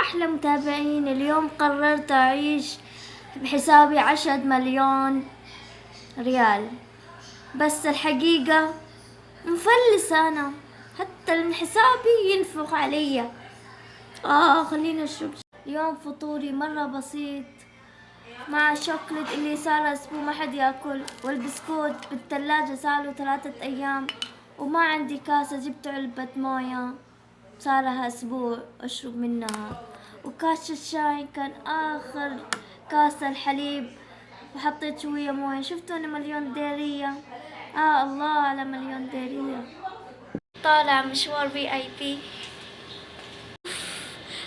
أحلى متابعين. اليوم قررت أعيش بحسابي 10 مليون ريال، بس الحقيقة مفلسة أنا، حتى من حسابي ينفخ علي. خلينا نشرب. اليوم فطوري مرة بسيط، مع شوكولات اللي صار أسبوع ما حد ياكل، والبسكوت بالثلاجة صاروا 3 أيام، وما عندي كاسة، جبت علبة موية صارها أسبوع أشرب منها، وكاس الشاي كان آخر كاسة الحليب، وحطيت شوية موية. شفتوا أنا مليون ديرية. الله على مليون ديرية. طالع مشوار VIP.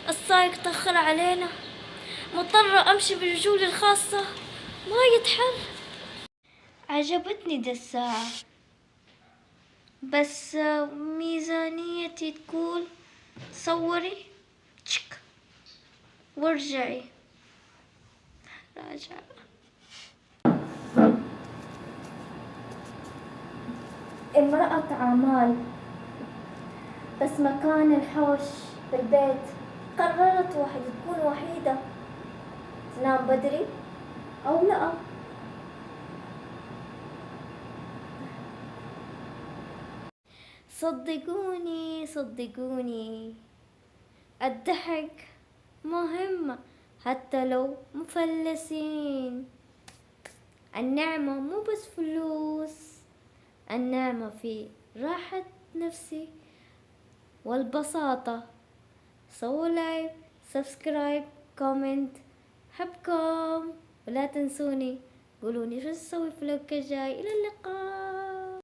السايق تأخر علينا، مضطرة أمشي برجولي الخاصة، ما يتحل. عجبتني دا الساعة، بس ميزانيتي تقول صوري تشك وارجعي. راجع. امرأة أعمال، بس مكان الحوش في البيت. قررت تكون وحيدة، تنام بدري أو لا. صدقوني صدقوني، الضحك مهم حتى لو مفلسين. النعمة مو بس فلوس، النعمة في راحة نفسي والبساطة. سووا لايك، سبسكرايب، كومنت. حبكم، ولا تنسوني قولوني شو تسوي في الفلوق الجاي. إلى اللقاء.